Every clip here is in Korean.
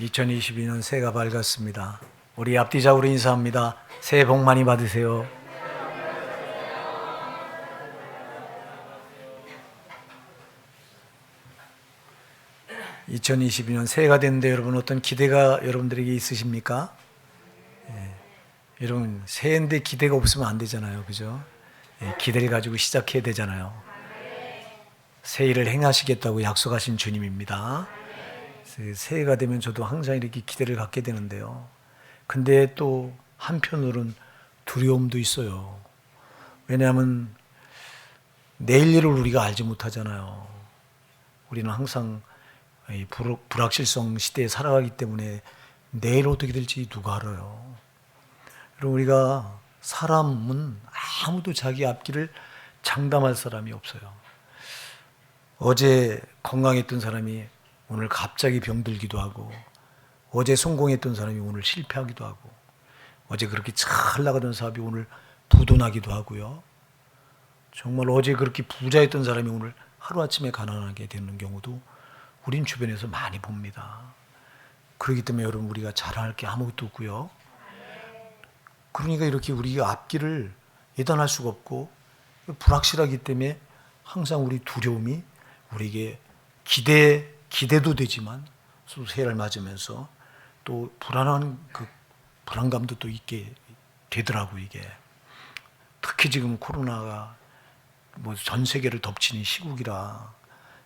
2022년 새해가 밝았습니다. 우리 앞뒤좌우로 인사합니다. 새해 복 많이 받으세요. 2022년 새해가 됐는데 여러분 어떤 기대가 여러분들에게 있으십니까? 여러분 새해인데 기대가 없으면 안 되잖아요, 그죠? 기대를 가지고 시작해야 되잖아요. 새해를 행하시겠다고 약속하신 주님입니다. 새해가 되면 저도 항상 이렇게 기대를 갖게 되는데요. 근데 또 한편으로는 두려움도 있어요. 왜냐하면 내일 일을 우리가 알지 못하잖아요. 우리는 항상 불확실성 시대에 살아가기 때문에 내일 어떻게 될지 누가 알아요. 그리고 우리가 사람은 아무도 자기 앞길을 장담할 사람이 없어요. 어제 건강했던 사람이 오늘 갑자기 병들기도 하고, 어제 성공했던 사람이 오늘 실패하기도 하고, 어제 그렇게 잘 나가던 사업이 오늘 부도나기도 하고요. 정말 어제 그렇게 부자였던 사람이 오늘 하루아침에 가난하게 되는 경우도 우린 주변에서 많이 봅니다. 그렇기 때문에 여러분 우리가 자랑할 게 아무것도 없고요. 그러니까 이렇게 우리가 앞길을 예단할 수가 없고 불확실하기 때문에 항상 우리 두려움이 우리에게 기대도 되지만 새해를 맞으면서 또 불안한 그 불안감도 또 있게 되더라고. 이게 특히 지금 코로나가 뭐 전 세계를 덮치는 시국이라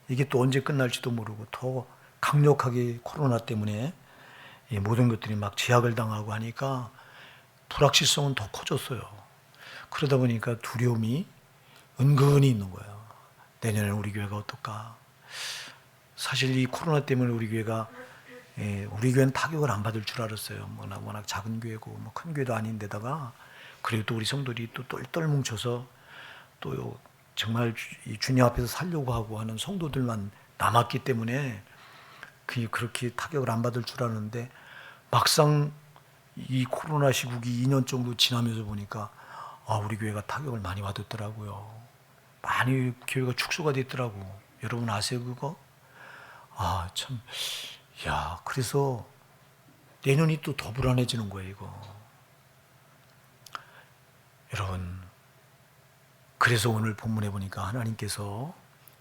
이게 또 언제 끝날지도 모르고 더 강력하게 코로나 때문에 모든 것들이 막 제약을 당하고 하니까 불확실성은 더 커졌어요. 그러다 보니까 두려움이 은근히 있는 거예요. 내년에 우리 교회가 어떨까? 사실 이 코로나 때문에 우리 교회는 타격을 안 받을 줄 알았어요. 워낙 작은 교회고 뭐 큰 교회도 아닌데다가 그리고 또 우리 성도들이 또 똘똘 뭉쳐서 또 정말 이 주님 앞에서 살려고 하고 하는 성도들만 남았기 때문에 그렇게 타격을 안 받을 줄 알았는데 막상 이 코로나 시국이 2년 정도 지나면서 보니까 우리 교회가 타격을 많이 받았더라고요. 많이 교회가 축소가 됐더라고. 여러분 아세요 그거? 참, 그래서 내년이 또 더 불안해지는 거예요 이거. 여러분, 그래서 오늘 본문에 보니까 하나님께서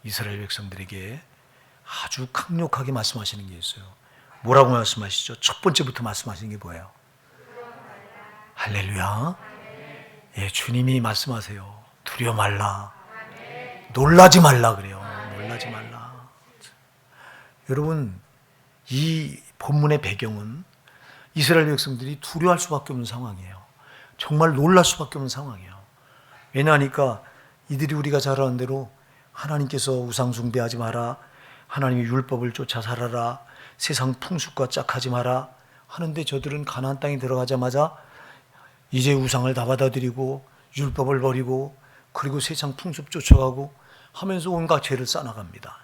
이스라엘 백성들에게 아주 강력하게 말씀하시는 게 있어요. 뭐라고 말씀하시죠? 첫 번째부터 말씀하시는 게 뭐예요? 할렐루야. 주님이 말씀하세요. 두려워 말라. 놀라지 말라 그래요. 놀라지 말라. 여러분, 이 본문의 배경은 이스라엘 백성들이 두려워할 수밖에 없는 상황이에요. 정말 놀랄 수밖에 없는 상황이에요. 왜냐하니까 이들이 우리가 잘 아는 대로 하나님께서 우상 숭배하지 마라, 하나님의 율법을 쫓아 살아라, 세상 풍습과 짝하지 마라 하는데 저들은 가나안 땅에 들어가자마자 이제 우상을 다 받아들이고 율법을 버리고 그리고 세상 풍습 쫓아가고 하면서 온갖 죄를 쌓아나갑니다.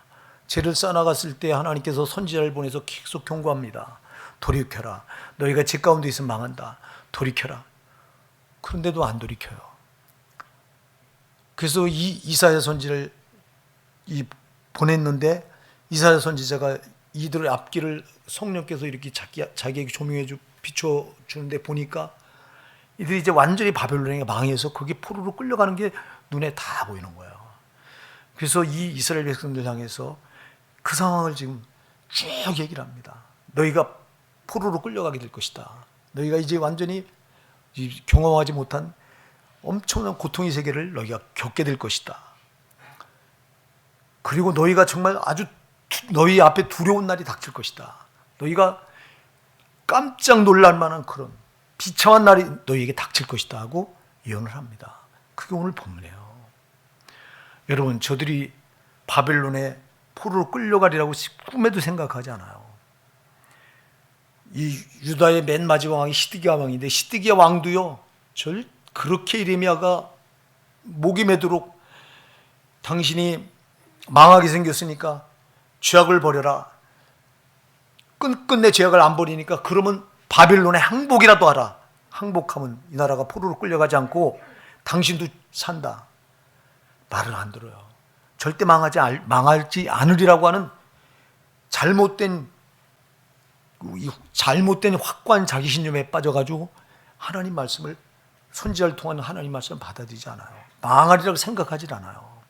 죄를 쌓아나갔을 때 하나님께서 선지자를 보내서 계속 경고합니다. 돌이켜라. 너희가 죄 가운데 있으면 망한다. 돌이켜라. 그런데도 안 돌이켜요. 그래서 이 이사야 선지를 보냈는데 이사야 선지자가 이들의 앞길을 성령께서 이렇게 자기에게 조명해 비춰주는데 보니까 이들이 이제 완전히 바벨론에 망해서 거기 포로로 끌려가는 게 눈에 다 보이는 거예요. 그래서 이 이스라엘 백성들 향해서 그 상황을 지금 쭉 얘기를 합니다. 너희가 포로로 끌려가게 될 것이다. 너희가 이제 완전히 경험하지 못한 엄청난 고통의 세계를 너희가 겪게 될 것이다. 그리고 너희가 정말 아주 너희 앞에 두려운 날이 닥칠 것이다. 너희가 깜짝 놀랄 만한 그런 비참한 날이 너희에게 닥칠 것이다 하고 예언을 합니다. 그게 오늘 본문이에요. 여러분, 저들이 바벨론에 포로로 끌려가리라고 꿈에도 생각하지 않아요. 이 유다의 맨 마지막 왕이 시드기야 왕인데 시드기야 왕도요, 그렇게 이레미야가 목이 매도록 당신이 망하게 생겼으니까 죄악을 버려라. 끝끝내 죄악을 안 버리니까 그러면 바벨론에 항복이라도 하라. 항복하면 이 나라가 포로로 끌려가지 않고 당신도 산다. 말을 안 들어요. 절대 망하지 않으리라고 하는 잘못된 이 잘못된 확고한 자기신념에 빠져가지고 하나님 말씀을, 선지자를 통한 하나님 말씀을 받아들이지 않아요. 망하리라고 생각하지 않아요.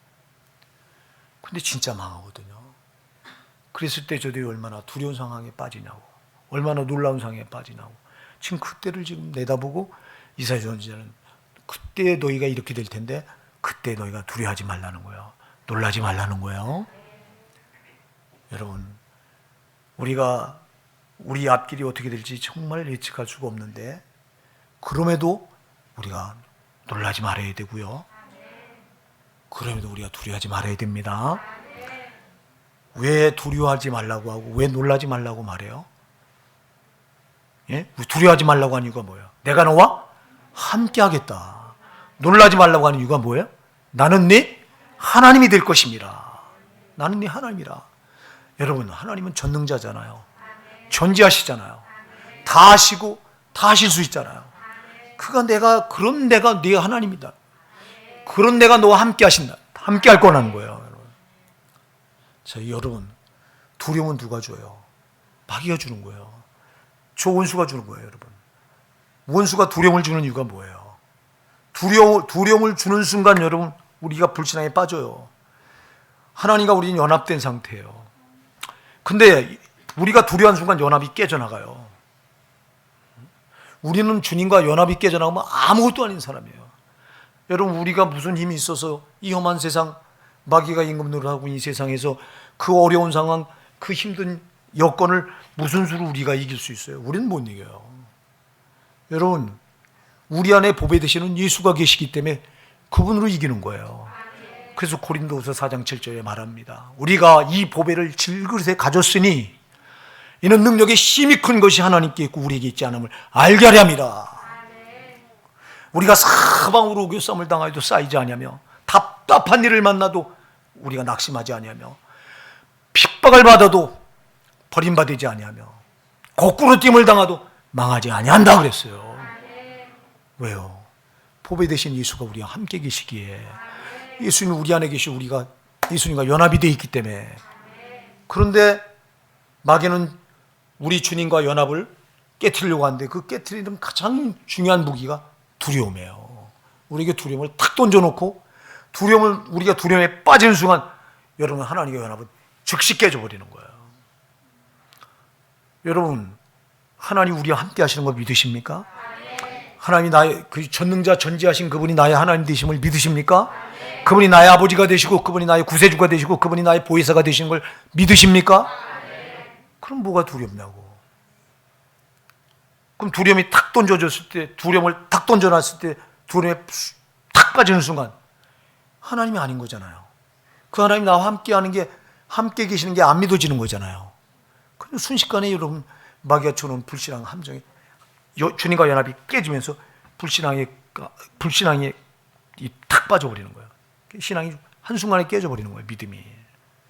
근데 진짜 망하거든요. 그랬을 때 저들이 얼마나 두려운 상황에 빠지냐고, 얼마나 놀라운 상황에 빠지냐고. 지금 그때를 지금 내다보고 이사야 선지자는 그때 너희가 이렇게 될 텐데 그때 너희가 두려워하지 말라는 거예요. 놀라지 말라는 거예요. 여러분, 우리가 우리 앞길이 어떻게 될지 정말 예측할 수가 없는데 그럼에도 우리가 놀라지 말아야 되고요. 그럼에도 우리가 두려워하지 말아야 됩니다. 왜 두려워하지 말라고 하고 왜 놀라지 말라고 말해요? 예? 두려워하지 말라고 하는 이유가 뭐예요? 내가 너와 함께 하겠다. 놀라지 말라고 하는 이유가 뭐예요? 나는 네 하나님이 될 것입니다. 나는 네 하나님이라. 여러분, 하나님은 전능자잖아요. 전지하시잖아요. 다 하시고 다 하실 수 있잖아요. 그런 내가 네 하나님이다. 그런 내가 너와 함께 하신다. 함께 할 거라는 거예요. 여러분. 자, 여러분, 두려움은 누가 줘요? 마귀가 주는 거예요. 저 원수가 주는 거예요, 여러분. 원수가 두려움을 주는 이유가 뭐예요? 두려움을 주는 순간 여러분, 우리가 불신앙에 빠져요. 하나님과 우리는 연합된 상태예요. 근데 우리가 두려워하는 순간 연합이 깨져나가요. 우리는 주님과 연합이 깨져나가면 아무것도 아닌 사람이에요. 여러분, 우리가 무슨 힘이 있어서 이 험한 세상, 마귀가 임금노릇 하고 이 세상에서 그 어려운 상황, 그 힘든 여건을 무슨 수로 우리가 이길 수 있어요? 우리는 못 이겨요. 여러분, 우리 안에 보배 되시는 예수가 계시기 때문에 그분으로 이기는 거예요. 그래서 고린도후서 4장 7절에 말합니다. 우리가 이 보배를 질그릇에 가졌으니 이는 능력의 힘이 큰 것이 하나님께 있고 우리에게 있지 않음을 알게 하려 함이라. 우리가 사방으로 우겨싸움을 당하여도 쌓이지 아니하며 답답한 일을 만나도 우리가 낙심하지 아니하며 핍박을 받아도 버림받지 아니하며 거꾸로 띠임을 당하도 망하지 아니한다 그랬어요. 왜요? 보배 되신 예수가 우리와 함께 계시기에, 예수님이 우리 안에 계시고 우리가 예수님과 연합이 되어 있기 때문에. 그런데 마귀는 우리 주님과 연합을 깨트리려고 하는데 그 깨트리는 가장 중요한 무기가 두려움이에요. 우리에게 두려움을 탁 던져놓고 우리가 두려움에 빠지는 순간 여러분, 하나님과 연합은 즉시 깨져버리는 거예요. 여러분, 하나님 우리와 함께 하시는 걸 믿으십니까? 하나님이 나의 그 전능자 전지하신 그분이 나의 하나님 되심을 믿으십니까? 그분이 나의 아버지가 되시고 그분이 나의 구세주가 되시고 그분이 나의 보혜사가 되시는 걸 믿으십니까? 그럼 뭐가 두렵냐고. 그럼 두려움이 탁 던져졌을 때, 두려움을 탁 던져놨을 때 두려움에 탁 빠지는 순간 하나님이 아닌 거잖아요. 그 하나님 나와 함께 계시는 게 안 믿어지는 거잖아요. 그럼 순식간에 여러분, 마귀가 쳐놓은 불신앙 함정이 주님과 연합이 깨지면서 불신앙이 탁 빠져버리는 거예요. 신앙이 한순간에 깨져버리는 거예요.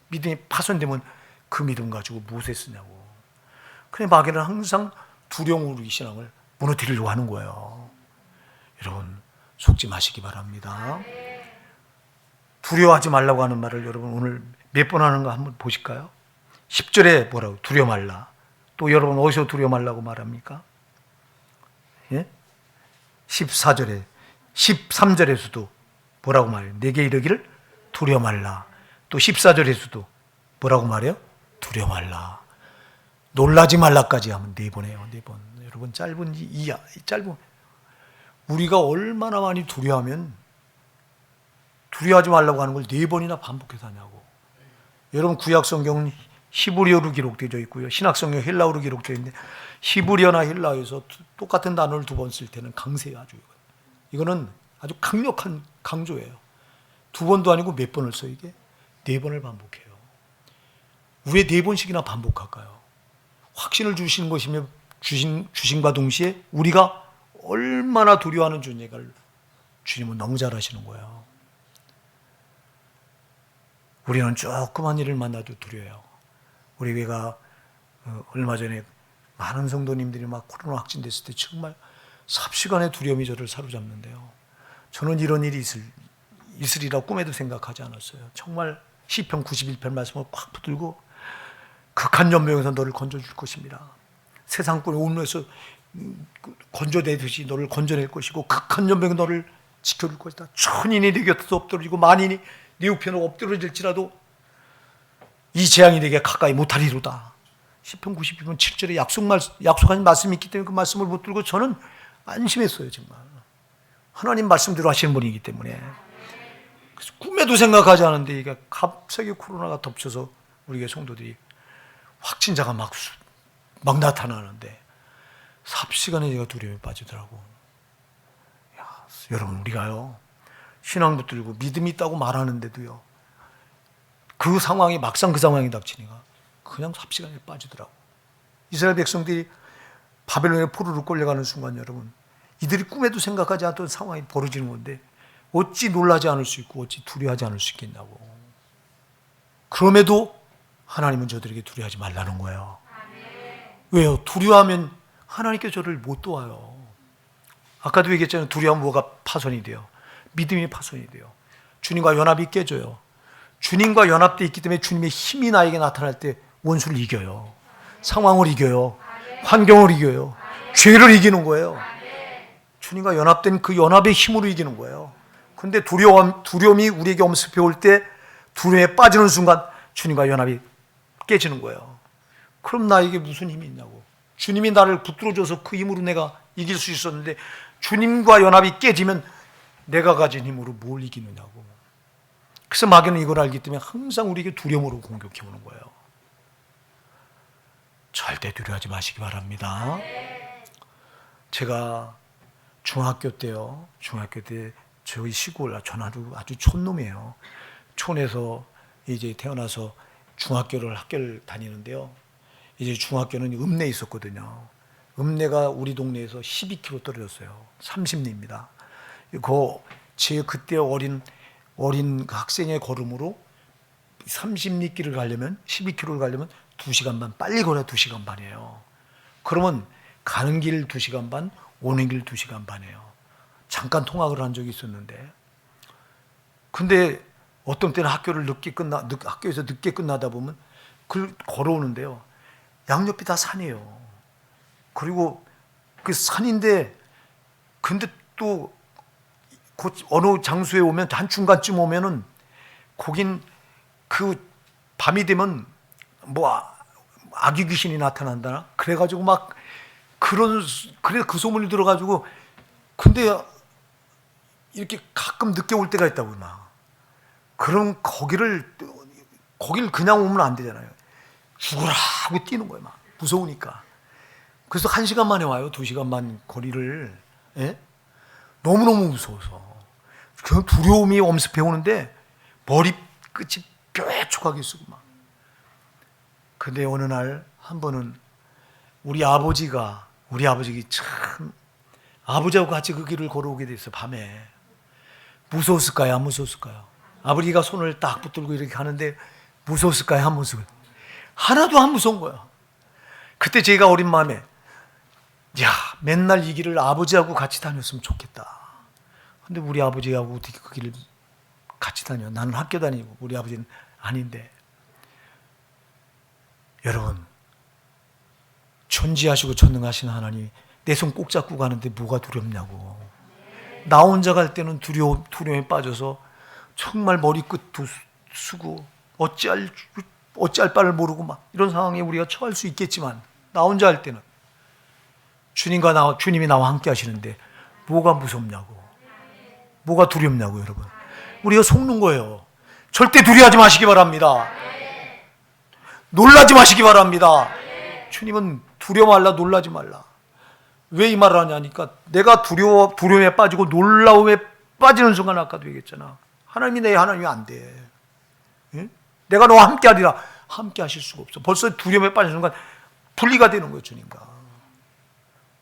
믿음이 파손되면 그 믿음 가지고 무엇에 쓰냐고. 그래, 마귀는 항상 두려움으로 이 신앙을 무너뜨리려고 하는 거예요. 여러분, 속지 마시기 바랍니다. 두려워하지 말라고 하는 말을 여러분 오늘 몇 번 하는가 한번 보실까요? 10절에 뭐라고? 두려워 말라. 또 여러분 어디서 두려워 말라고 말합니까? 예? 14절에 13절에서도 뭐라고 말해요? 내게 이르기를 두려워 말라. 또 14절에서도 뭐라고 말해요? 두려워 말라. 놀라지 말라까지 하면 4번이에요. 4번. 여러분, 짧은 우리가 얼마나 많이 두려워하면 두려워하지 말라고 하는 걸 4번이나 반복해서 하냐고. 여러분, 구약 성경은 히브리어로 기록되어 있고요. 신약 성경 헬라어로 기록되어 있는데 히브리어나 헬라어에서 똑같은 단어를 2번 쓸 때는 강세요. 이거는 아주 강력한 강조예요. 2번도 아니고 몇 번을 써 이게? 4번을 반복해요. 왜 4번씩이나 반복할까요? 확신을 주시는 것이며 주신과 동시에 우리가 얼마나 두려워하는 존재를 주님은 너무 잘 아시는 거예요. 우리는 조그만 일을 만나도 두려워요. 우리 교회가 얼마 전에 많은 성도님들이 막 코로나 확진됐을 때 정말 삽시간에 두려움이 저를 사로잡는데요. 저는 이런 일이 있으리라 꿈에도 생각하지 않았어요. 정말 시편 91편 말씀을 꽉 붙들고 극한 연명에서 너를 건져줄 것입니다. 세상꾼의 온누에서 건져내듯이 너를 건져낼 것이고 극한 연병에 너를 지켜줄 것이다. 천인이 네 곁에서 엎드러지고 만인이 네 우편으로 엎드러질지라도 이 재앙이 네게 가까이 못하리로다. 시편 92편 7절에 약속한 말씀이 있기 때문에 그 말씀을 붙들고 저는 안심했어요. 정말 하나님 말씀대로 하시는 분이기 때문에. 그래서 꿈에도 생각하지 않았는데 이게 갑자기 코로나가 덮쳐서 우리 성도들이 확진자가 막 나타나는데 삽시간에 제가 두려움에 빠지더라고. 야, 여러분 우리가요 신앙 붙들고 믿음이 있다고 말하는데도요 그 상황이 막상 그 상황이 닥치니까 그냥 삽시간에 빠지더라고. 이스라엘 백성들이 바벨론에 포로로 끌려가는 순간 여러분 이들이 꿈에도 생각하지 않던 상황이 벌어지는 건데 어찌 놀라지 않을 수 있고 어찌 두려워하지 않을 수 있겠냐고. 그럼에도 하나님은 저들에게 두려워하지 말라는 거예요. 왜요? 두려워하면 하나님께 저를 못 도와요. 아까도 얘기했잖아요. 두려워하면 뭐가 파손이 돼요? 믿음이 파손이 돼요. 주님과 연합이 깨져요. 주님과 연합되어 있기 때문에 주님의 힘이 나에게 나타날 때 원수를 이겨요. 상황을 이겨요. 환경을 이겨요. 죄를 이기는 거예요. 주님과 연합된 그 연합의 힘으로 이기는 거예요. 근데 두려움이 우리에게 엄습해 올 때 두려움에 빠지는 순간 주님과 연합이 깨지는 거예요. 그럼 나에게 무슨 힘이 있냐고. 주님이 나를 붙들어줘서 그 힘으로 내가 이길 수 있었는데 주님과 연합이 깨지면 내가 가진 힘으로 뭘 이기느냐고. 그래서 마귀는 이걸 알기 때문에 항상 우리에게 두려움으로 공격해 오는 거예요. 절대 두려워하지 마시기 바랍니다. 제가 중학교 때요. 중학교 때 저희 시골, 저는 아주 촌놈이에요. 촌에서 이제 태어나서 학교를 다니는데요. 이제 중학교는 읍내에 있었거든요. 읍내가 우리 동네에서 12km 떨어졌어요. 30리입니다. 제 그때 어린 학생의 걸음으로 30리 길을 가려면 12km를 가려면 2시간 반, 빨리 걸어야 2시간 반이에요. 그러면 가는 길 2시간 반, 오는 길 2시간 반이에요. 잠깐 통학을 한 적이 있었는데, 근데 어떤 때는 학교에서 늦게 끝나다 보면 걸어오는데요. 양옆이 다 산이에요. 그리고 그 산인데, 근데 또 어느 장소에 오면 한 중간쯤 오면은 거긴 그 밤이 되면 뭐 아기 귀신이 나타난다. 그래가지고 막 그래 그 소문이 들어가지고 근데 이렇게 가끔 늦게 올 때가 있다고 막. 그럼 거기를 그냥 오면 안 되잖아요. 죽으라 하고 뛰는 거예요. 막 무서우니까. 그래서 1시간 만에 와요. 2시간 반 거리를. 예? 너무너무 무서워서. 그 두려움이 엄습해 오는데 머리끝이 뾰족하게 쓰고 막. 근데 어느 날 한 번은 우리 아버지가 참 아버지하고 같이 그 길을 걸어오게 됐어요. 밤에. 무서웠을까요? 안 무서웠을까요? 아버지가 손을 딱 붙들고 이렇게 가는데 무서웠을까요? 안 무서웠을까요? 하나도 안 무서운 거야. 그때 제가 어린 마음에 야, 맨날 이 길을 아버지하고 같이 다녔으면 좋겠다. 근데 우리 아버지하고 어떻게 그 길을 같이 다녀? 나는 학교 다니고 우리 아버지는 아닌데. 여러분, 존재하시고 전능하신 하나님이 내 손 꼭 잡고 가는데 뭐가 두렵냐고. 나 혼자 갈 때는 두려움에 빠져서 정말 머리끝도 쓰고 어찌할 바를 모르고 막 이런 상황에 우리가 처할 수 있겠지만 나 혼자 할 때는 주님이 나와 함께 하시는데 뭐가 무섭냐고. 뭐가 두렵냐고. 여러분, 우리가 속는 거예요. 절대 두려워하지 마시기 바랍니다. 놀라지 마시기 바랍니다. 주님은 두려워 말라, 놀라지 말라. 왜 이 말을 하냐니까 내가 두려움에 빠지고 놀라움에 빠지는 순간 아까도 얘기했잖아. 하나님이 내 하나님이 안 돼. 예? 내가 너와 함께 하리라. 함께 하실 수가 없어. 벌써 두려움에 빠지는 순간 분리가 되는 거예요, 주님과.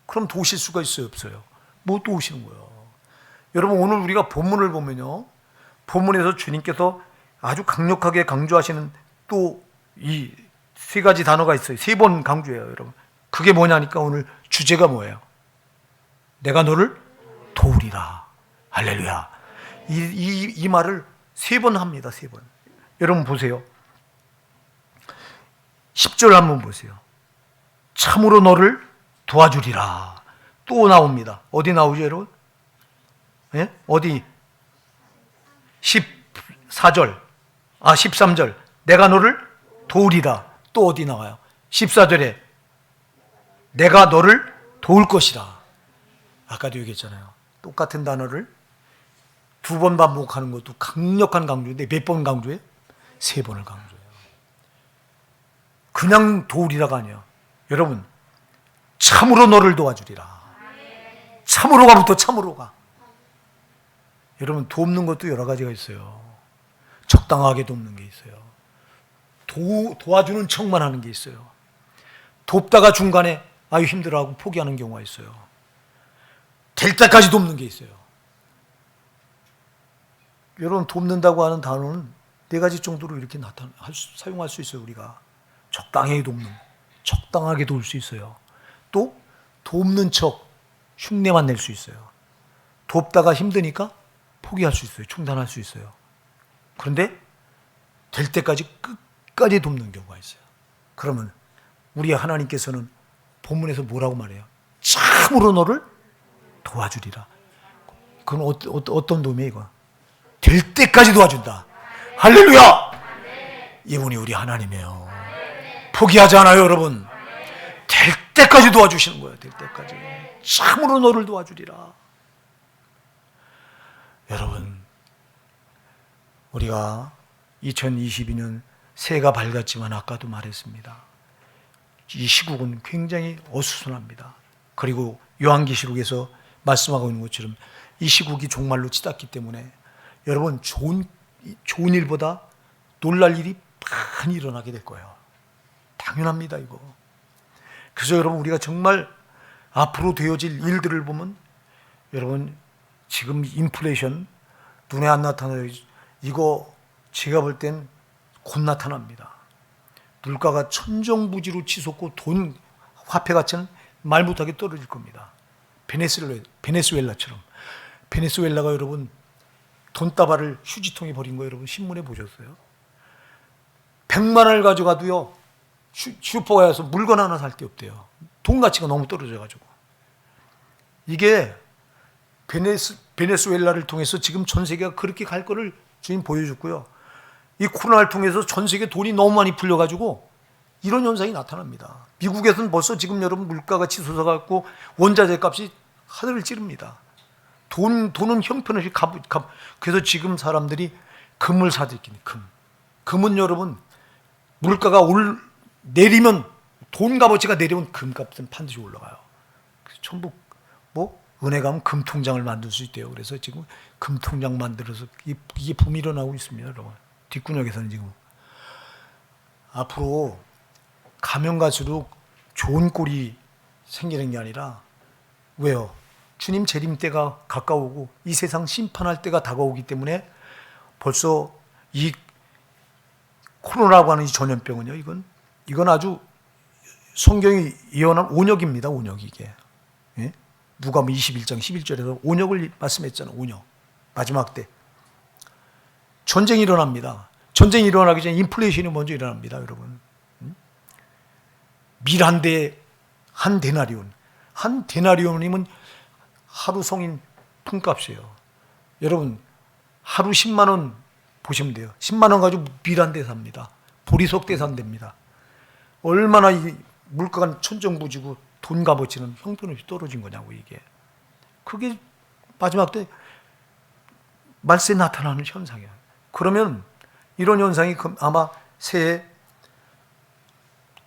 그럼 도우실 수가 있어요, 없어요? 못 도우시는 거예요. 여러분, 오늘 우리가 본문을 보면요, 본문에서 주님께서 아주 강력하게 강조하시는 또 이 세 가지 단어가 있어요. 3번 강조해요, 여러분. 그게 뭐냐니까 오늘 주제가 뭐예요? 내가 너를 도우리라. 할렐루야. 이 말을 3번 합니다. 3번. 여러분 보세요. 10절 한번 보세요. 참으로 너를 도와주리라. 또 나옵니다. 어디 나오죠, 여러분? 예? 어디? 14절. 13절. 내가 너를 도우리라. 또 어디 나와요? 14절에 내가 너를 도울 것이라. 아까도 얘기했잖아요. 똑같은 단어를 두 번 반복하는 것도 강력한 강조인데 몇 번 강조해요? 3번을 강조해요. 그냥 도우리라가 아니에요. 여러분, 참으로 너를 도와주리라. 참으로가 부터 참으로가. 여러분, 돕는 것도 여러 가지가 있어요. 적당하게 돕는 게 있어요. 도와주는 척만 하는 게 있어요. 돕다가 중간에 아유 힘들어하고 포기하는 경우가 있어요. 될 때까지 돕는 게 있어요. 여러분, 돕는다고 하는 단어는 4가지 정도로 이렇게 사용할 수 있어요. 우리가 적당히 돕는, 적당하게 도울 수 있어요. 또 돕는 척 흉내만 낼 수 있어요. 돕다가 힘드니까 포기할 수 있어요. 중단할 수 있어요. 그런데 될 때까지 끝까지 돕는 경우가 있어요. 그러면 우리 하나님께서는 본문에서 뭐라고 말해요? 참으로 너를 도와주리라. 그건 어떤 도움이에요, 이거? 될 때까지 도와준다. 할렐루야! 이분이 우리 하나님이에요. 포기하지 않아요, 여러분. 될 때까지 도와주시는 거예요, 될 때까지. 참으로 너를 도와주리라. 여러분, 우리가 2022년 새해가 밝았지만 아까도 말했습니다. 이 시국은 굉장히 어수선합니다. 그리고 요한계시록에서 말씀하고 있는 것처럼 이 시국이 종말로 치닫기 때문에 여러분 좋은 일보다 놀랄 일이 많이 일어나게 될 거예요. 당연합니다, 이거. 그래서 여러분, 우리가 정말 앞으로 되어질 일들을 보면 여러분, 지금 인플레이션 눈에 안 나타나요. 이거 제가 볼 땐 곧 나타납니다. 물가가 천정부지로 치솟고 돈 화폐 가치는 말 못하게 떨어질 겁니다. 베네수엘라처럼. 베네수엘라가 여러분 돈다발을 휴지통에 버린 거 여러분 신문에 보셨어요? 100만 원을 가져가도요 슈퍼에 가서 물건 하나 살 게 없대요. 돈 가치가 너무 떨어져가지고. 이게 베네수엘라를 통해서 지금 전 세계가 그렇게 갈 거를 주님 보여줬고요. 이 코로나를 통해서 전 세계 돈이 너무 많이 풀려가지고 이런 현상이 나타납니다. 미국에서는 벌써 지금 여러분 물가가 치솟아갖고 원자재 값이 하늘을 찌릅니다. 돈은 형편없이 그래서 지금 사람들이 금을 사들이니 금은 여러분 물가가 내리면 돈 값어치가 내리면 금값은 반드시 올라가요. 그래서 전부 은혜 가면 금통장을 만들 수 있대요. 그래서 지금 금통장 만들어서 이게 붐이 일어나고 있습니다, 여러분. 뒷구녕에서는 지금 앞으로 가면 갈수록 좋은 꼴이 생기는 게 아니라 왜요? 주님 재림 때가 가까우고 이 세상 심판할 때가 다가오기 때문에 벌써 이 코로나라고 하는 이 전염병은요, 이건 아주 성경이 예언한 온역입니다. 온역 이게. 예? 누가복음 21장 11절에서 온역을 말씀했잖아요. 온역. 마지막 때. 전쟁이 일어납니다. 전쟁이 일어나기 전에 인플레이션이 먼저 일어납니다, 여러분. 밀 한 대에 한 데나리온. 한 데나리온이면 하루 성인 품값이에요. 여러분, 하루 10만 원 보시면 돼요. 10만 원 가지고 밀 한 대 삽니다. 보리석 대 산답니다. 얼마나 이 물가가 천정부지고 돈 값어치는 형편없이 떨어진 거냐고, 이게. 그게 마지막 때 말세에 나타나는 현상이에요. 그러면 이런 현상이 아마 새해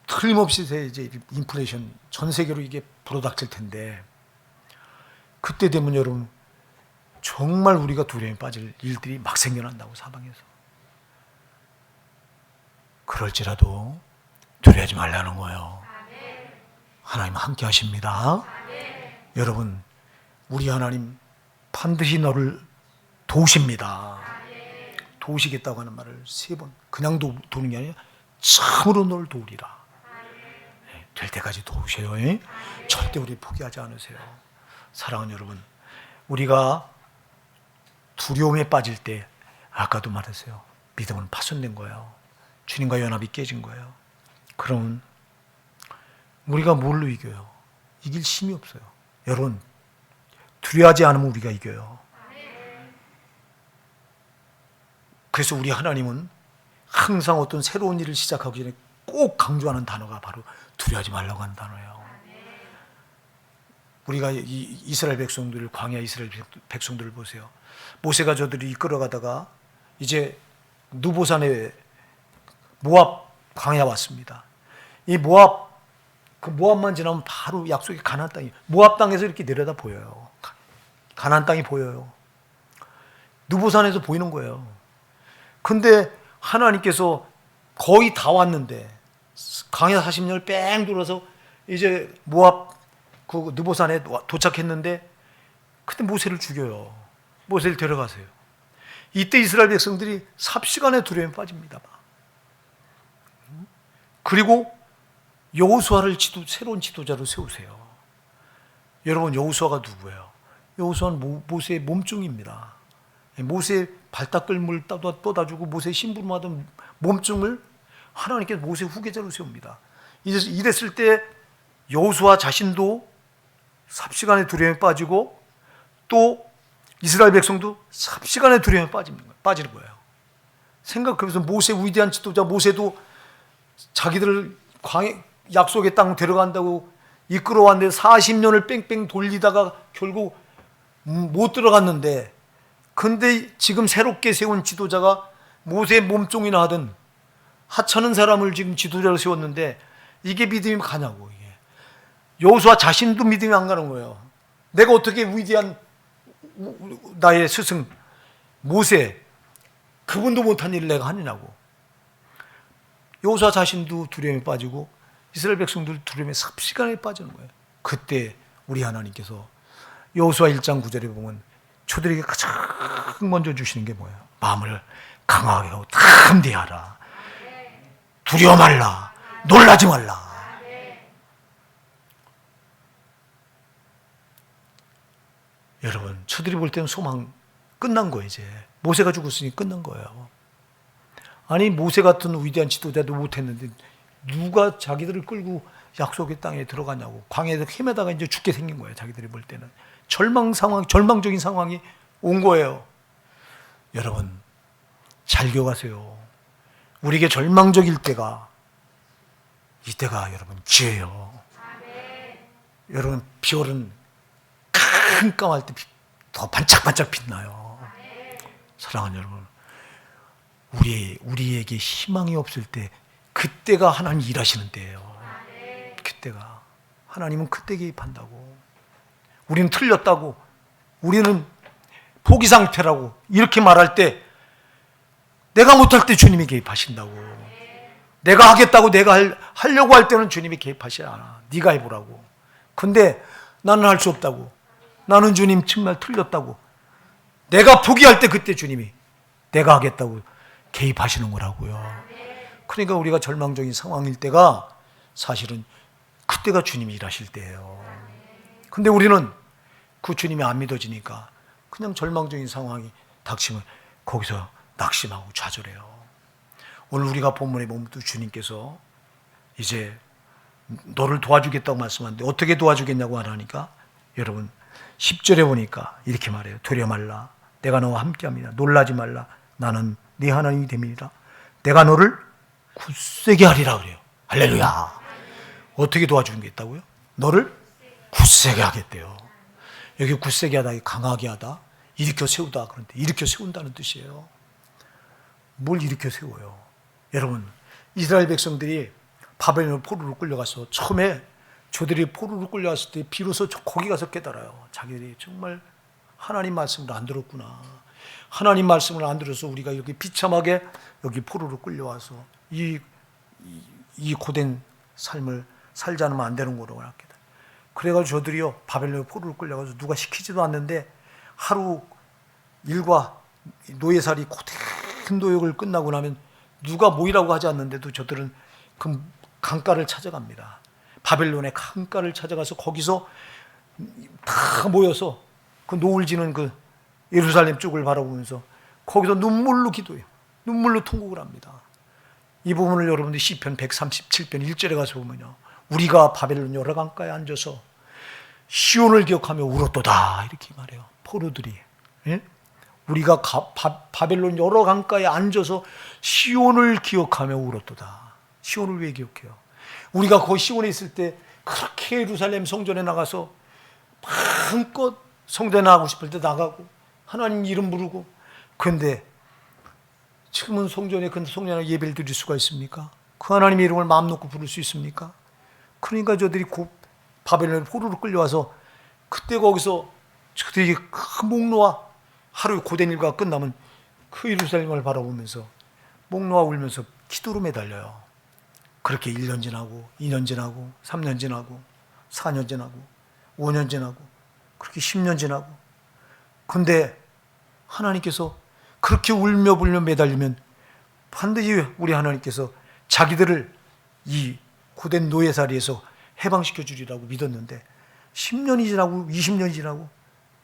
틀림없이 이제 인플레이션 전 세계로 이게 불어닥칠 텐데 그때 되면 여러분 정말 우리가 두려움에 빠질 일들이 막 생겨난다고 사방에서. 그럴지라도 두려워하지 말라는 거예요. 하나님 함께 하십니다. 여러분, 우리 하나님 반드시 너를 도우십니다. 도우시겠다고 하는 말을 3번 그냥 도우는 게 아니라 참으로 너를 도우리라. 될 때까지 도우셔요. 절대 우리 포기하지 않으세요. 사랑하는 여러분, 우리가 두려움에 빠질 때 아까도 말했어요. 믿음은 파손된 거예요. 주님과 연합이 깨진 거예요. 그럼 우리가 뭘로 이겨요? 이길 힘이 없어요. 여러분, 두려워하지 않으면 우리가 이겨요. 그래서 우리 하나님은 항상 어떤 새로운 일을 시작하기 전에 꼭 강조하는 단어가 바로 두려워하지 말라고 하는 단어예요. 우리가 이스라엘 백성들, 광야 이스라엘 백성들을 보세요. 모세가 저들이 이끌어가다가 이제 누보산에 모압 광야 왔습니다. 이 모압만 지나면 바로 약속의 가나안 땅이, 모압 땅에서 이렇게 내려다 보여요. 가나안 땅이 보여요. 누보산에서 보이는 거예요. 근데 하나님께서 거의 다 왔는데 광야 40년을 뺑 돌아서 이제 모압 그 느보산에 도착했는데 그때 모세를 죽여요. 모세를 데려가세요. 이때 이스라엘 백성들이 삽시간에 두려움에 빠집니다. 그리고 여호수아를 새로운 지도자로 세우세요. 여러분, 여호수아가 누구예요? 여호수아는 모세의 몸종입니다. 모세의 발닦을물 떠다주고 모세의 심부름하던 몸종을 하나님께서 모세 후계자로 세웁니다. 이랬을 때 여호수아 자신도 삽시간에 두려움에 빠지고 또 이스라엘 백성도 삽시간에 두려움에 빠지는 거예요. 생각해보세요. 모세 위대한 지도자 모세도 자기들을 약속의 땅 데려간다고 이끌어왔는데 40년을 뺑뺑 돌리다가 결국 못 들어갔는데, 근데 지금 새롭게 세운 지도자가 모세의 몸종이나 하던 하찮은 사람을 지금 지도자로 세웠는데 이게 믿음이 가냐고. 이게 여호수아 자신도 믿음이 안 가는 거예요. 내가 어떻게 위대한 나의 스승 모세, 그분도 못한 일을 내가 하느냐고. 여호수아 자신도 두려움에 빠지고 이스라엘 백성들 두려움에 삽시간에 빠지는 거예요. 그때 우리 하나님께서 여호수아 1장 9절에 보면 초들에게 가장 먼저 주시는 게 뭐예요? 마음을 강하게 하고 담대하라. 두려워 말라. 놀라지 말라. 여러분, 저들이 볼 때는 소망 끝난 거예요. 이제 모세가 죽었으니 끝난 거예요. 아니, 모세 같은 위대한 지도자도 못했는데 누가 자기들을 끌고 약속의 땅에 들어가냐고. 광야에서 헤매다가 이제 죽게 생긴 거예요. 자기들이 볼 때는 절망적인 상황이 온 거예요. 여러분, 잘 기억하세요. 우리에게 절망적일 때가, 이때가 여러분 기회예요. 여러분, 비올은 깜깜할 때 더 반짝반짝 빛나요. 사랑하는 여러분, 우리에게 희망이 없을 때, 그때가 하나님 일하시는 때예요. 그때가 하나님은 그때 개입한다고. 우리는 틀렸다고, 우리는 포기 상태라고 이렇게 말할 때, 내가 못할 때 주님이 개입하신다고. 내가 하겠다고, 내가 하려고 할 때는 주님이 개입하시지 않아. 네가 해보라고. 근데 나는 할 수 없다고, 나는 주님 정말 틀렸다고, 내가 포기할 때 그때 주님이 내가 하겠다고 개입하시는 거라고요. 그러니까 우리가 절망적인 상황일 때가 사실은 그때가 주님이 일하실 때예요. 근데 우리는 그 주님이 안 믿어지니까 그냥 절망적인 상황이 닥치면 거기서 낙심하고 좌절해요. 오늘 우리가 본문에 보면 또 주님께서 이제 너를 도와주겠다고 말씀하는데 어떻게 도와주겠냐고 하니까, 여러분 10절에 보니까 이렇게 말해요. 두려워 말라. 내가 너와 함께합니다. 놀라지 말라. 나는 네 하나님이 됨이니라. 내가 너를 굳세게 하리라 그래요. 할렐루야. 어떻게 도와주겠다고요? 너를 굳세게 하겠대요. 여기 굳세게 하다, 강하게 하다, 일으켜 세우다. 그런데 일으켜 세운다는 뜻이에요. 뭘 일으켜 세워요? 여러분, 이스라엘 백성들이 바벨론 포로로 끌려가서 처음에 저들이 포로로 끌려갔을 때 비로소 거기 가서 깨달아요. 자기들이 정말 하나님 말씀을 안 들었구나. 하나님 말씀을 안 들어서 우리가 이렇게 비참하게 여기 포로로 끌려와서 이 고된 삶을 살지 않으면 안 되는 거라고 생각해요. 그래가지고 저들이요, 바벨론 포로로 끌려가서 누가 시키지도 않는데 하루 일과 노예살이 고된 노역을 끝나고 나면 누가 모이라고 하지 않는데도 저들은 그 강가를 찾아갑니다. 바벨론의 강가를 찾아가서 거기서 다 모여서 그 노을 지는 그 예루살렘 쪽을 바라보면서 거기서 눈물로 기도해요. 눈물로 통곡을 합니다. 이 부분을 여러분들 시편 137편 1절에 가서 보면요, 우리가 바벨론 여러 강가에 앉아서 시온을 기억하며 울었도다 이렇게 말해요. 포로들이. 예? 우리가 바벨론 여러 강가에 앉아서 시온을 기억하며 울었도다. 시온을 왜 기억해요? 우리가 거기 시온에 있을 때 그렇게 예루살렘 성전에 나가서 마음껏 성전에 나가고 싶을 때 나가고 하나님 이름 부르고, 그런데 지금은 성전에 예배를 드릴 수가 있습니까? 그 하나님의 이름을 마음 놓고 부를 수 있습니까? 그러니까 저들이 바벨론에 포로로 끌려와서 그때 거기서 저들이 그 목 놓아 하루 고된 일과 끝나면 그 예루살렘을 바라보면서 목 놓아 울면서 기도로 매달려요. 그렇게 1년 지나고 2년 지나고 3년 지나고 4년 지나고 5년 지나고 그렇게 10년 지나고, 근데 하나님께서 그렇게 울며 불며 매달리면 반드시 우리 하나님께서 자기들을 이 고된 노예살이에서 해방시켜 주리라고 믿었는데 10년이 지나고 20년이 지나고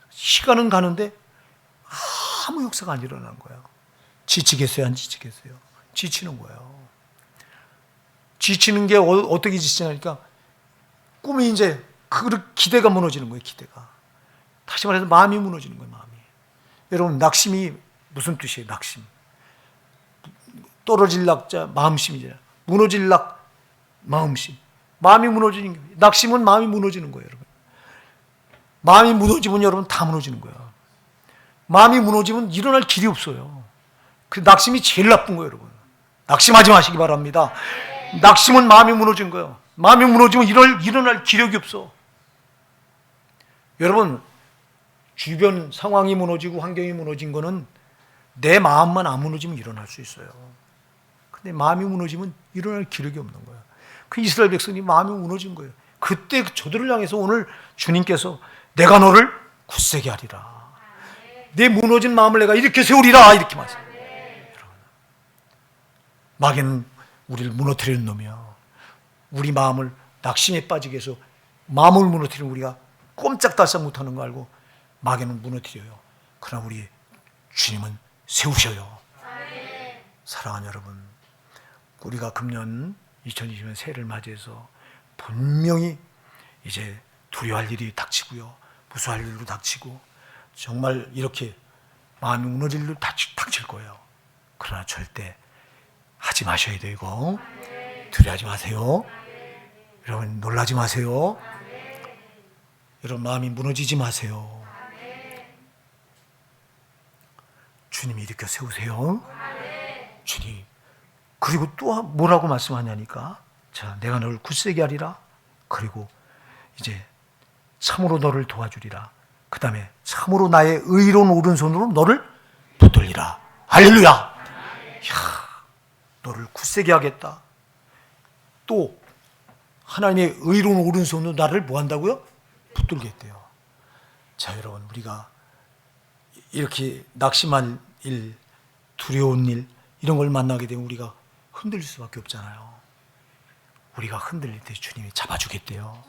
시간은 가는데 아무 역사가 안 일어나는 거예요. 지치겠어요? 안 지치겠어요? 지치는 거예요. 지치는 게 어떻게 지치냐니까 꿈이 이제 기대가 무너지는 거예요. 기대가. 다시 말해서 마음이 무너지는 거예요. 마음이. 여러분, 낙심이 무슨 뜻이에요? 낙심. 떨어질 낙자 마음심이잖아요. 무너질 낙 마음심. 마음이 무너지는 거예요. 낙심은 마음이 무너지는 거예요. 여러분. 마음이 무너지면 여러분 다 무너지는 거예요. 마음이 무너지면 일어날 길이 없어요. 그 낙심이 제일 나쁜 거예요. 여러분. 낙심하지 마시기 바랍니다. 낙심은 마음이 무너진 거예요. 마음이 무너지면 일어날 기력이 없어. 여러분, 주변 상황이 무너지고 환경이 무너진 거는 내 마음만 안 무너지면 일어날 수 있어요. 근데 마음이 무너지면 일어날 기력이 없는 거예요. 그 이스라엘 백성이 마음이 무너진 거예요. 그때 저들을 향해서 오늘 주님께서 내가 너를 굳세게 하리라. 내 무너진 마음을 내가 이렇게 세우리라. 이렇게 말씀해요. 마귀는 우리를 무너뜨리는 놈이요. 우리 마음을 낙심에 빠지게 해서 마음을 무너뜨리는 우리가 꼼짝달싹 못하는 거 알고 마귀는 무너뜨려요. 그러나 우리 주님은 세우셔요. 사랑하는 여러분, 우리가 금년 2020년 새해를 맞이해서 분명히 이제 두려워할 일이 닥치고요, 무서워할 일도 닥치고 정말 이렇게 마음이 무너질 일도 닥칠 거예요. 그러나 절대 하지 마셔야 되고 두려워하지 마세요. 여러분, 놀라지 마세요. 여러분, 마음이 무너지지 마세요. 주님이 일으켜 세우세요. 주님. 그리고 또 뭐라고 말씀하냐니까, 자, 내가 너를 굳세게 하리라. 그리고 이제 참으로 너를 도와주리라. 그 다음에 참으로 나의 의로운 오른손으로 너를 붙들리라. 할렐루야. 이야, 너를 굳세게 하겠다. 또 하나님의 의로운 오른손으로 나를 뭐 한다고요? 붙들겠대요. 자, 여러분, 우리가 이렇게 낙심한 일, 두려운 일, 이런 걸 만나게 되면 우리가 흔들릴 수밖에 없잖아요. 우리가 흔들릴 때 주님이 잡아주겠대요.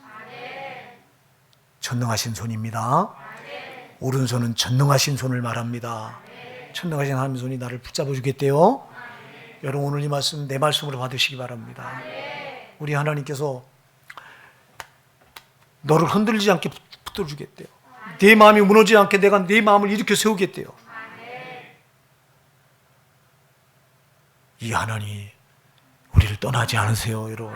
전능하신 손입니다. 오른손은 전능하신 손을 말합니다. 전능하신 하나님의 손이 나를 붙잡아주겠대요. 여러분, 오늘 이 말씀 내 말씀으로 받으시기 바랍니다. 우리 하나님께서 너를 흔들리지 않게 붙들어주겠대요. 내 마음이 무너지지 않게 내가 내 마음을 일으켜 세우겠대요. 이 하나님 우리를 떠나지 않으세요. 여러분,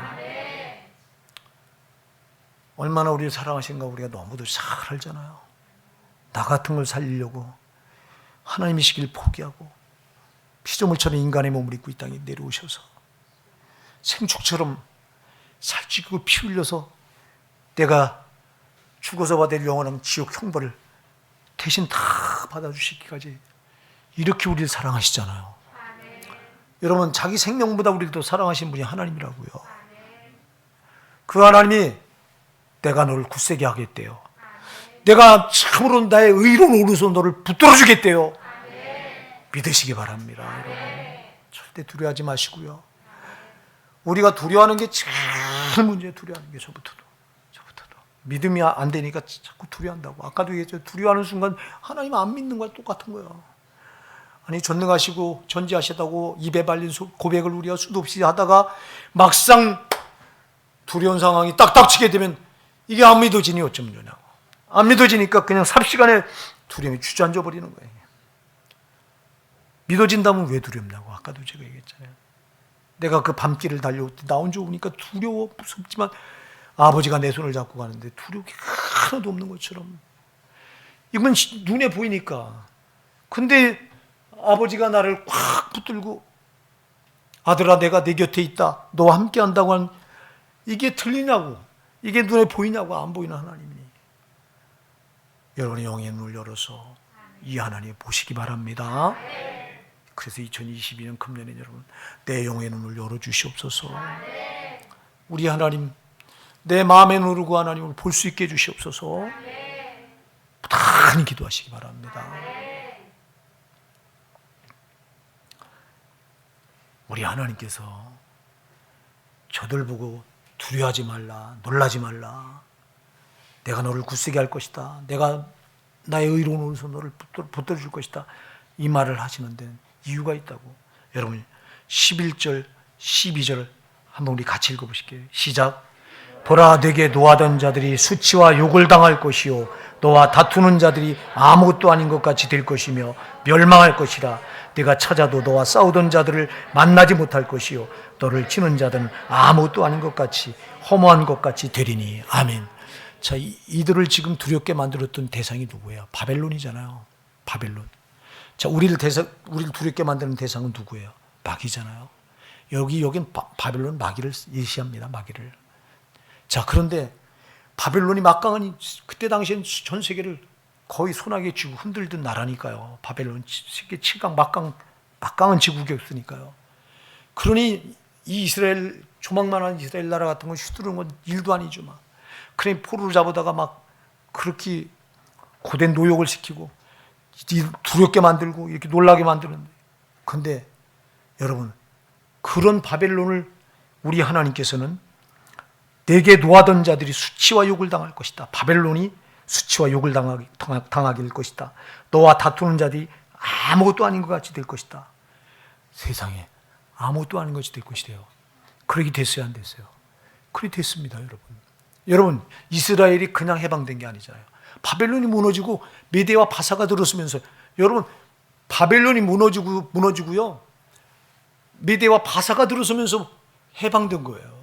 얼마나 우리를 사랑하신가 우리가 너무도 잘 알잖아요. 나 같은 걸 살리려고 하나님이시길 포기하고 피조물처럼 인간의 몸을 입고 이 땅에 내려오셔서 생축처럼 살찌고 피 흘려서 내가 죽어서 받을 영원한 지옥 형벌을 대신 다 받아주시기까지 이렇게 우리를 사랑하시잖아요. 여러분, 자기 생명보다 우리를 더 사랑하신 분이 하나님이라고요. 그 하나님이 내가 너를 굳세게 하겠대요. 내가 참으로 나의 의로운 오른손 너를 붙들어 주겠대요. 믿으시기 바랍니다. 여러분, 절대 두려워하지 마시고요. 우리가 두려워하는 게 제일 문제예요. 두려워하는 게 저부터도. 믿음이 안 되니까 자꾸 두려워한다고. 아까도 얘기했죠. 두려워하는 순간 하나님 안 믿는 거랑 똑같은 거예요. 아니, 전능하시고 전지하시다고 입에 발린 고백을 우리가 수도 없이 하다가 막상 두려운 상황이 딱 닥치게 되면 이게 안 믿어지니 어쩌면 좋냐고. 안 믿어지니까 그냥 삽시간에 두려움이 주저앉아 버리는 거예요. 믿어진다면 왜 두렵냐고. 아까도 제가 얘기했잖아요. 내가 그 밤길을 달려올 때 나 혼자 오니까 두려워 무섭지만 아버지가 내 손을 잡고 가는데 두려움이 하나도 없는 것처럼. 이건 눈에 보이니까. 근데 아버지가 나를 꽉 붙들고 아들아 내가 내 곁에 있다. 너와 함께 한다고 하는 이게 틀리냐고. 이게 눈에 보이냐고. 안 보이는 하나님이. 여러분의 영의 눈을 열어서 이 하나님 보시기 바랍니다. 그래서 2022년 금년에 여러분 내 영의 눈을 열어주시옵소서. 우리 하나님 내 마음의 눈으로 그 하나님을 볼 수 있게 해주시옵소서. 부단히 기도하시기 바랍니다. 우리 하나님께서 저들 보고 두려워하지 말라, 놀라지 말라, 내가 너를 굳세게 할 것이다, 내가 나의 의로운 오른손 너를 붙들어 줄 것이다, 이 말을 하시는 데는 이유가 있다고. 여러분 11절 12절 한번 우리 같이 읽어보실게요. 시작. 보라 내게 노하던 자들이 수치와 욕을 당할 것이요 너와 다투는 자들이 아무것도 아닌 것 같이 될 것이며 멸망할 것이라. 네가 찾아도 너와 싸우던 자들을 만나지 못할 것이요 너를 치는 자들은 아무것도 아닌 것 같이 허무한 것 같이 되리니. 아멘. 자, 이들을 지금 두렵게 만들었던 대상이 누구예요? 바벨론이잖아요. 바벨론. 자, 우리를 두렵게 만드는 대상은 누구예요? 마귀잖아요. 여긴 바벨론 마귀를 예시합니다. 마귀를. 자, 그런데 바벨론이 막강한 그때 당시엔 전 세계를 거의 손아귀에 쥐고 흔들던 나라니까요. 바벨론 세계 7강 막강한 지국이었으니까요. 그러니 이 이스라엘 조망만한 이스라엘 나라 같은 건 휘두르는 건 일도 아니죠. 막. 그러니 포로를 잡아다가 막 그렇게 고된 노역을 시키고 두렵게 만들고 이렇게 놀라게 만드는데, 근데 여러분 그런 바벨론을 우리 하나님께서는 내게 노하던 자들이 수치와 욕을 당할 것이다. 바벨론이 수치와 욕을 당하게 될 것이다. 너와 다투는 자들이 아무것도 아닌 것 같이 될 것이다. 세상에 아무것도 아닌 것이 될 것이래요. 그러게 됐어요, 안 됐어요? 그렇게 됐습니다, 여러분. 여러분 이스라엘이 그냥 해방된 게 아니잖아요. 바벨론이 무너지고 메대와 바사가 들어서면서, 여러분 바벨론이 무너지고요 메대와 바사가 들어서면서 해방된 거예요.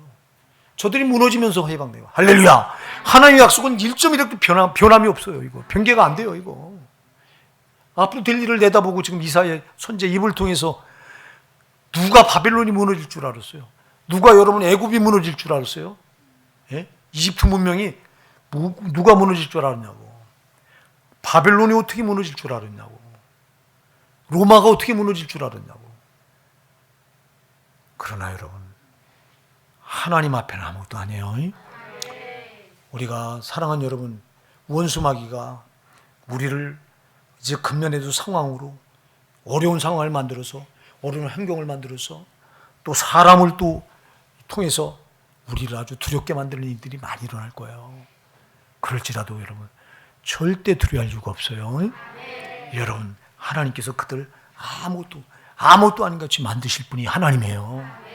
저들이 무너지면서 해방된 거예요. 할렐루야. 하나님의 약속은 1.1도 변함이 없어요. 이거 변개가 안 돼요. 이거 앞으로 될 일을 내다보고 지금 이사야 선지자 입을 통해서 누가 바벨론이 무너질 줄 알았어요? 누가 여러분 애굽이 무너질 줄 알았어요? 예? 이집트 문명이 누가 무너질 줄 알았냐고. 바벨론이 어떻게 무너질 줄 알았냐고. 로마가 어떻게 무너질 줄 알았냐고. 그러나 여러분 하나님 앞에는 아무것도 아니에요. 우리가 사랑하는 여러분, 원수 마귀가 우리를 이제 금년에도 상황으로 어려운 상황을 만들어서, 어려운 환경을 만들어서 또 사람을 또 통해서 우리를 아주 두렵게 만드는 일들이 많이 일어날 거예요. 그럴지라도 여러분 절대 두려워할 이유가 없어요. 여러분 하나님께서 그들 아무것도 아닌 같이 만드실 분이 하나님이에요.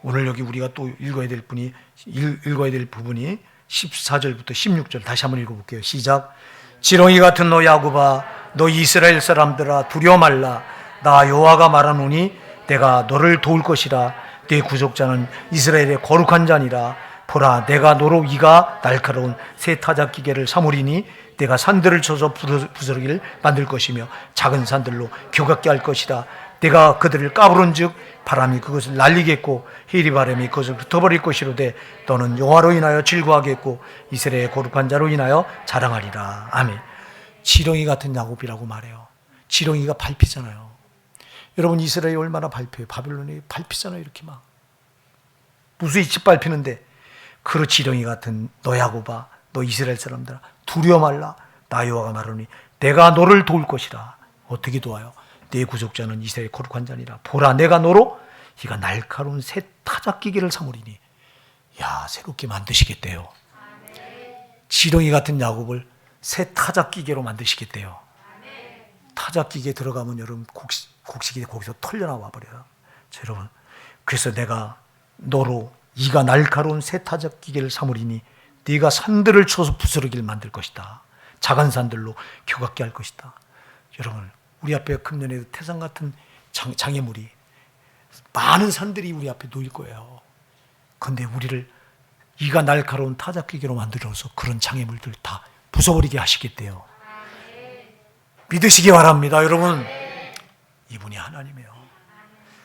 오늘 여기 우리가 또 읽어야 될 부분이 14절부터 16절 다시 한번 읽어볼게요. 시작. 지렁이 같은 너 야곱아, 너 이스라엘 사람들아 두려워 말라. 나 여호와가 말하노니 내가 너를 도울 것이라. 네 구속자는 이스라엘의 거룩한 자니라. 보라 내가 너로 이가 날카로운 새 타작 기계를 사무리니 내가 산들을 쳐서 부스러기를 만들 것이며 작은 산들로 교각게 할 것이다. 내가 그들을 까부른즉 바람이 그것을 날리겠고 해리 바람이 그것을 흩어버릴 것이로되 너는 여호와로 인하여 즐거워하겠고 이스라엘의 거룩한 자로 인하여 자랑하리라. 아멘. 지렁이 같은 야곱이라고 말해요. 지렁이가 밟히잖아요. 여러분 이스라엘이 얼마나 밟혀요. 바벨론이 밟히잖아요. 이렇게 막 무수히 짓밟히는데, 그 지렁이 같은 너 야곱아, 너 이스라엘 사람들아 두려워 말라. 나 여호와가 말하노니 내가 너를 도울 것이라. 어떻게 도와요? 네 구속자는 이스라엘 거룩한 자니라. 보라 내가 너로 이가 날카로운 새 타작기계를 사무리니. 야, 새롭게 만드시겠대요. 지렁이 같은 야곱을 새 타작기계로 만드시겠대요. 타작기계 들어가면 여러분 곡식이 거기서 털려나와 버려요. 자, 여러분 그래서 내가 너로 이가 날카로운 세타적 기계를 삼으리니 네가 산들을 쳐서 부스러기를 만들 것이다. 작은 산들로 겨같게 할 것이다. 여러분, 우리 앞에 금년에도 태산 같은 장애물이 많은 산들이 우리 앞에 놓일 거예요. 그런데 우리를 이가 날카로운 타작 기계로 만들어서 그런 장애물들 다 부숴버리게 하시겠대요. 믿으시기 바랍니다. 여러분, 이분이 하나님이에요.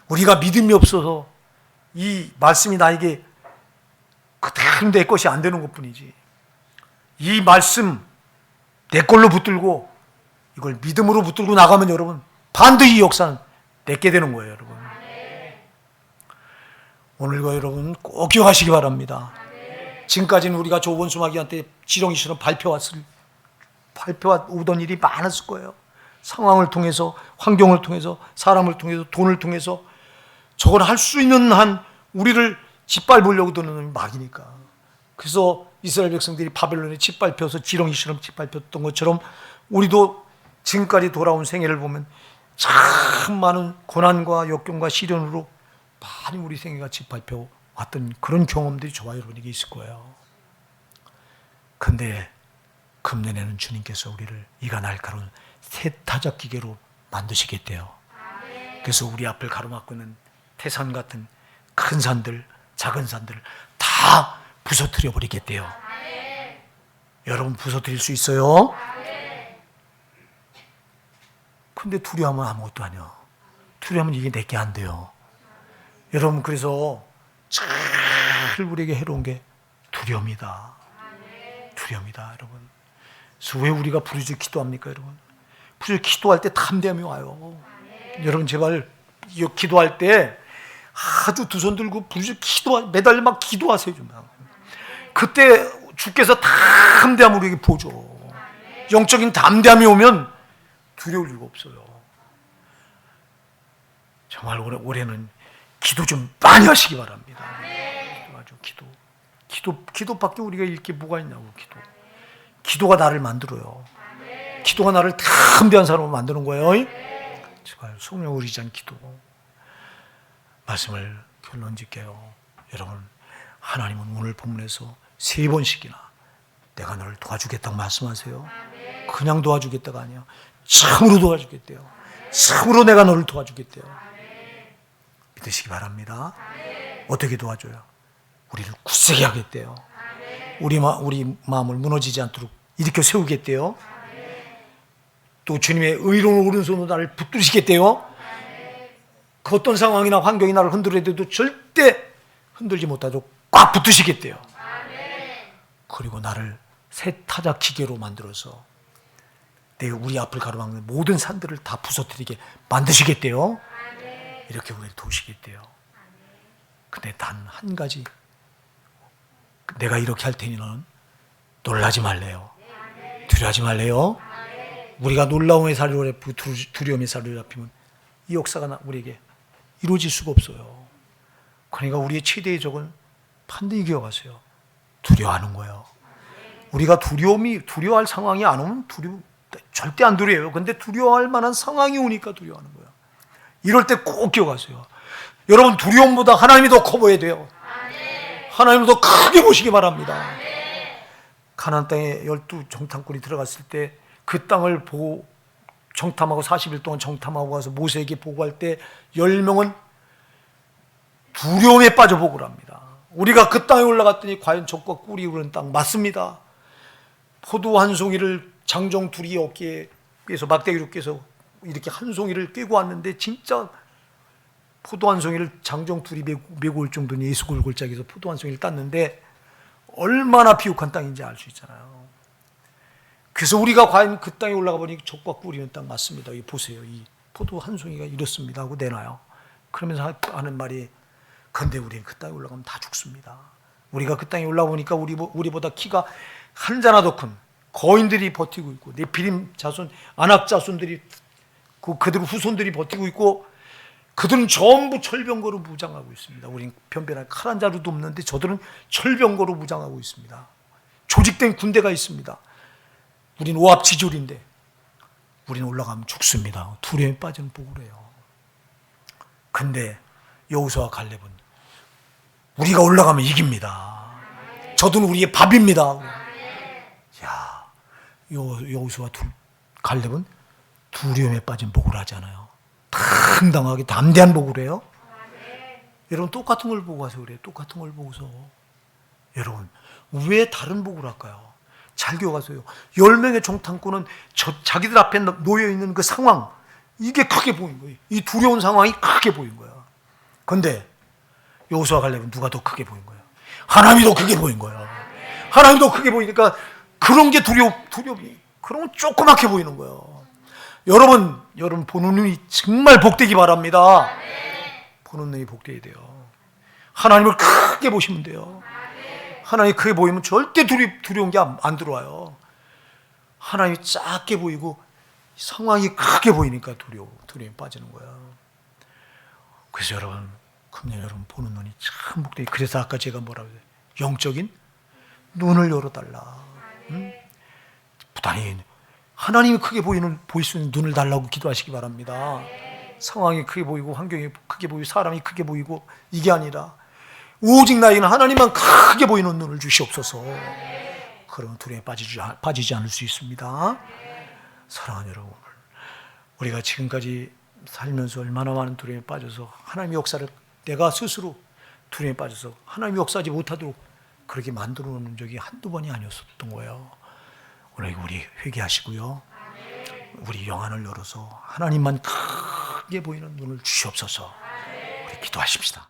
우리가 믿음이 없어서 이 말씀이 나에게 그대로 내 것이 안 되는 것뿐이지, 이 말씀 내 걸로 붙들고 이걸 믿음으로 붙들고 나가면 여러분 반드시 이 역사는 내게 되는 거예요. 여러분, 오늘과 여러분 꼭 기억하시기 바랍니다. 지금까지는 우리가 조원수마귀한테 지렁이처럼 밟혀오던 일이 많았을 거예요. 상황을 통해서, 환경을 통해서, 사람을 통해서, 돈을 통해서 저걸 할 수 있는 한 우리를 짓밟으려고 드는 마귀니까. 그래서 이스라엘 백성들이 바벨론에 짓밟혀서 지렁이처럼 짓밟혔던 것처럼 우리도 지금까지 돌아온 생애를 보면 참 많은 고난과 역경과 시련으로 많이 우리 생애가 짓밟혀 왔던 그런 경험들이 저와 여러분에게 있을 거예요. 그런데 금년에는 주님께서 우리를 이가 날카로운 세타작 기계로 만드시겠대요. 그래서 우리 앞을 가로막고 있는 태산 같은 큰 산들, 작은 산들을 다 부서뜨려 버리겠대요. 여러분, 부서뜨릴 수 있어요? 근데 두려워하면 아무것도 아니야. 두려워하면 이게 내게 안 돼요. 여러분, 그래서 제일 우리에게 해로운 게 두려움이다. 두려움이다, 여러분. 그래서 왜 우리가 부르짖어 기도합니까, 여러분? 부르짖어 기도할 때 담대함이 와요. 여러분, 제발 기도할 때 아주 두 손 들고 부르짖어 매달려 막 기도하세요, 좀. 그때 주께서 담대함 우리에게 보죠. 영적인 담대함이 오면 두려울 이유가 없어요. 정말 올해는 기도 좀 많이 하시기 바랍니다. 아주 기도밖에 우리가 잃을 게 뭐가 있냐고. 기도가 나를 만들어요. 기도가 나를 담대한 사람으로 만드는 거예요. 제발 성령을 의지한 기도. 말씀을 결론 짓게요. 여러분, 하나님은 오늘 본문에서 3번씩이나 내가 너를 도와주겠다고 말씀하세요. 그냥 도와주겠다가 아니야. 참으로 도와주겠대요. 참으로 내가 너를 도와주겠대요. 믿으시기 바랍니다. 어떻게 도와줘요? 우리를 굳세게 하겠대요. 우리 마음을 무너지지 않도록 일으켜 세우겠대요. 또 주님의 의로운 오른손으로 나를 붙드시겠대요. 그 어떤 상황이나 환경이 나를 흔들어도 절대 흔들지 못하도록 꽉 붙드시겠대요. 그리고 나를 세타작 기계로 만들어서 내가 우리 앞을 가로막는 모든 산들을 다 부서뜨리게 만드시겠대요. 이렇게 우리를 도우시겠대요. 근데 단 한 가지, 내가 이렇게 할 테니 너는 놀라지 말래요. 두려워하지 말래요. 우리가 놀라움의 사료를 잡히고 두려움의 사료를 잡히면 이 역사가 우리에게 이루어질 수가 없어요. 그러니까 우리의 최대의 적은 반드시 기억하세요. 두려워하는 거예요. 우리가 두려워할 상황이 안 오면 절대 안 두려워요. 근데 두려워할 만한 상황이 오니까 두려워하는 거예요. 이럴 때 꼭 기억하세요. 여러분, 두려움보다 하나님이 더 커 보여야 돼요. 하나님을 더 크게 보시기 바랍니다. 가나안 땅에 12 정탐꾼이 들어갔을 때 그 땅을 보고 정탐하고 40일 동안 정탐하고 가서 모세에게 보고할 때 10명은 두려움에 빠져 보고를 합니다. 우리가 그 땅에 올라갔더니 과연 적과 꿀이 흐르는 땅 맞습니다. 포도 한 송이를 장정 둘이 어깨에서 막대기로 껴서 이렇게 한 송이를 꿰고 왔는데 진짜 포도 한 송이를 장정 둘이 메고 올 정도는 예수 골골짝에서 포도 한 송이를 땄는데 얼마나 비옥한 땅인지 알 수 있잖아요. 그래서 우리가 과연 그 땅에 올라가 보니 적과 꿀이 있는 땅 맞습니다. 이 보세요. 이 포도 한 송이가 이렇습니다 하고 내놔요. 그러면서 하는 말이, 근데 우리는 그 땅에 올라가면 다 죽습니다. 우리가 그 땅에 올라가 보니까 우리보다 키가 한 자나 더 큰 거인들이 버티고 있고 네피림 자손, 아낙 자손들이 그들 후손들이 버티고 있고 그들은 전부 철병거로 무장하고 있습니다. 우린 변변한 칼 한 자루도 없는데 저들은 철병거로 무장하고 있습니다. 조직된 군대가 있습니다. 우린 오합지졸인데 우리는 올라가면 죽습니다. 두려움에 빠지는 보고래요. 근데 여호수아와 갈렙은 우리가 올라가면 이깁니다. 저들은 우리의 밥입니다. 야, 여호수아와 갈렙은 두려움에 빠진 복을 하잖아요. 당당하게 담대한 복을 해요. 여러분 똑같은 걸 보고 와서 그래요. 똑같은 걸 보고서. 여러분 왜 다른 복을 할까요? 잘 기억하세요. 10명의 정탐꾼은 자기들 앞에 놓여있는 그 상황, 이게 크게 보인 거예요. 이 두려운 상황이 크게 보인 거야. 그런데 여호수아 갈렙은 누가 더 크게 보인 거예요? 하나님이 더 크게 보인 거야. 하나님이 더 크게 보이니까 그런 게 두려움이 그런 건 조그맣게 보이는 거예요. 여러분 보는 눈이 정말 복되기 바랍니다. 보는 눈이 복되어야 돼요. 하나님을 크게 보시면 돼요. 하나님이 크게 보이면 절대 두려운 게 안 들어와요. 하나님이 작게 보이고 상황이 크게 보이니까 두려움이 빠지는 거야. 그래서 여러분 보는 눈이 참 복되게. 그래서 아까 제가 뭐라고 했어요? 영적인 눈을 열어달라. 부단히 하나님이 크게 보일 수 있는 눈을 달라고 기도하시기 바랍니다. 상황이 크게 보이고 환경이 크게 보이고 사람이 크게 보이고 이게 아니라 오직 나에게는 하나님만 크게 보이는 눈을 주시옵소서. 그러면 두려움에 빠지지 않을 수 있습니다. 사랑하는 여러분, 우리가 지금까지 살면서 얼마나 많은 두려움에 빠져서 하나님의 역사를 내가 스스로 두려움에 빠져서 하나님의 역사하지 못하도록 그렇게 만들어 놓은 적이 한두 번이 아니었던 거예요. 오늘 우리 회개하시고요. 우리 영안을 열어서 하나님만 크게 보이는 눈을 주시옵소서. 우리 기도하십시다.